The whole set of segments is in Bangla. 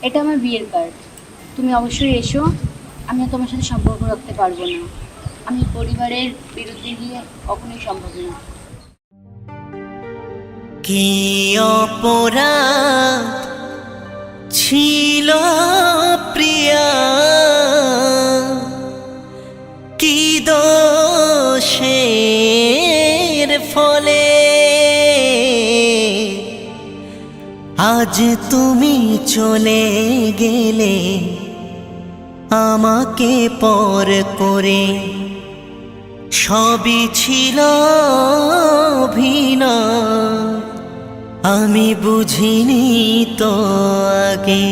এটা আমার বিয়ের কার্ড। তুমি অবশ্যই এসো। আমি আর তোমার সাথে সম্পর্ক রাখতে পারবো না। আমি পরিবারের বিরুদ্ধে গিয়ে কখনোই সম্ভব না। কি অপরাধ ছিল প্রিয়া, কি দোষের ফলে আজ তুমি চলে গেলে আমাকে পর করে? সবই ছিল অভিনয়, আমি বুঝিনি তো আগে।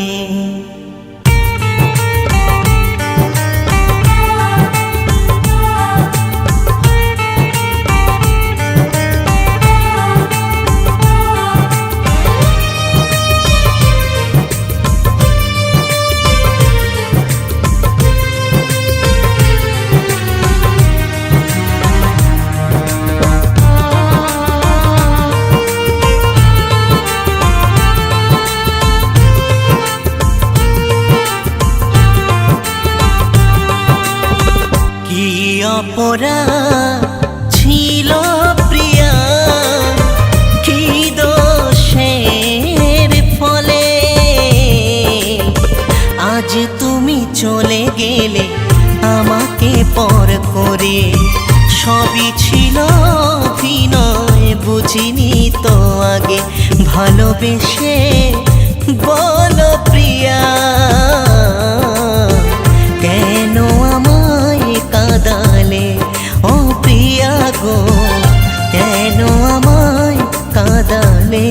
অপরাধ ছিল প্রিয়া, কি দোষের ফলে আজ তুমি চলে গেলে আমাকে পর করে? সবই ছিল অভিনয়, বুঝিনি তো আগে। ভালোবেসে বলো প্রিয়া, কেন আমায় কাঁদালে? ও প্রিয়া গো, কেন আমায় কাঁদালে?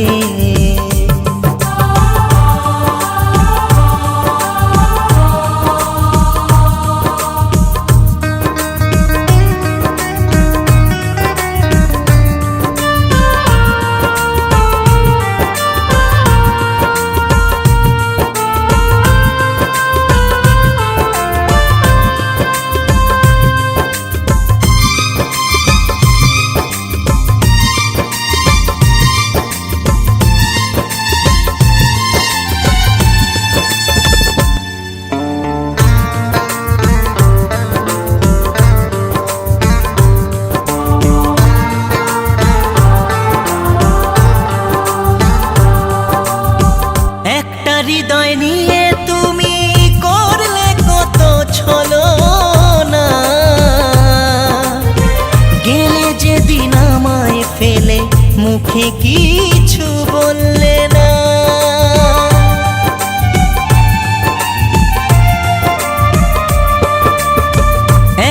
হৃদয় নিয়ে তুমি করলে কত ছলনা, গেলে যেদিন আমায় ফেলে মুখে কিছু বললে না।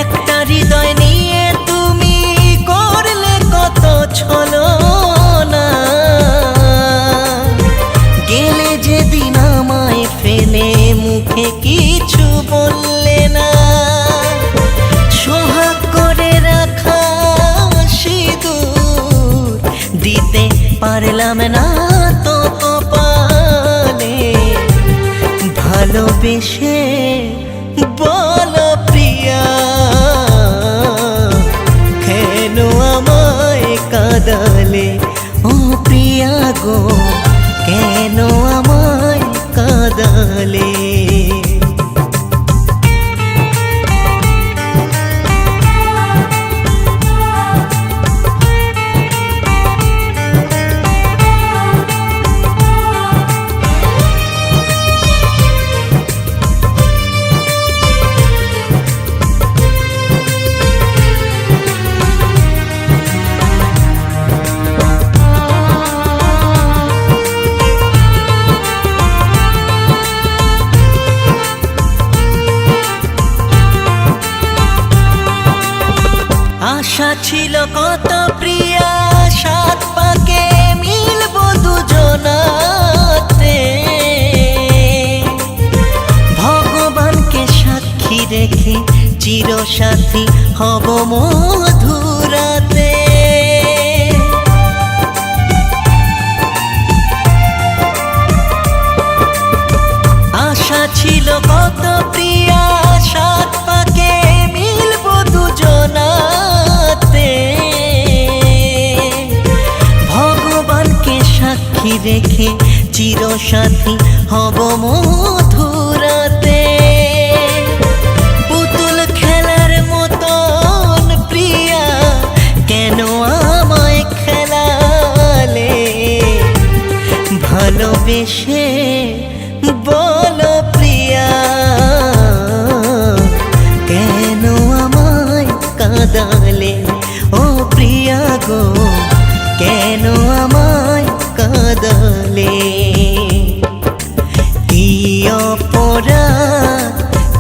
একটা হৃদয় নিয়ে তুমি করলে কত ছলনা, গেলে যেদিন আমায় ফেলে মুখে কিছু বললে না। সোহাগ করে রাখা সিঁদুর দিতে পারলাম না তো কপালে। ভালোবেসে বলো প্রিয়া, কেন আমায় কাঁদালে? ও প্রিয়া গো, কেন আমায় কাঁদালে? আশা ছিল কত প্রিয়া, সাত পাকে মিলবো দুজনাতে। ভগবানকে সাক্ষী রেখে চিরসাথী হব মধুরাতে। আশা ছিল কত প্রিয়া, সাত পাকে মিলবো দুজনাতে। ভগবানকে সাক্ষী রেখে চিরসাথী হব মধুরাতে। পুতুল খেলার মতন প্রিয়া কেন আমায় খেলালে? ভালোবেসে বলো প্রিয়া, কেন আমায় কাঁদালে? ও প্রিয়া গো, কেন আমায় কাঁদালে? কি অপরাধ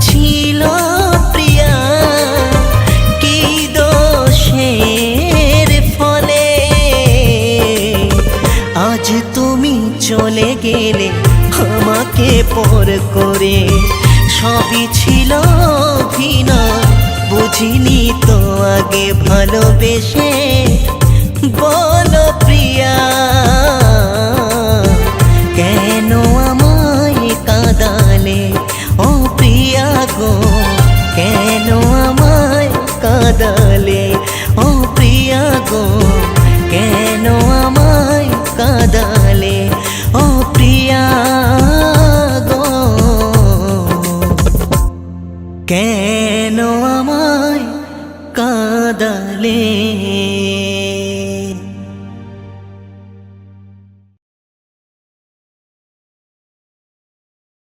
ছিল প্রিয়া, কি দোষের ফলে আজ তুমি চলে গেলে আমাকে পর করে? সবই ছিল অভিনয়, বুঝিনি তো আগে ভালোবেসে। বলো প্রিয়া, কেন আমায় কাঁদালে? ও প্রিয়া গো, কেন আমায় কাঁদালে? ও প্রিয়া গো, কেন আমায় কাঁদালে? ও প্রিয়া গো, কেন আমায় কাঁদালে?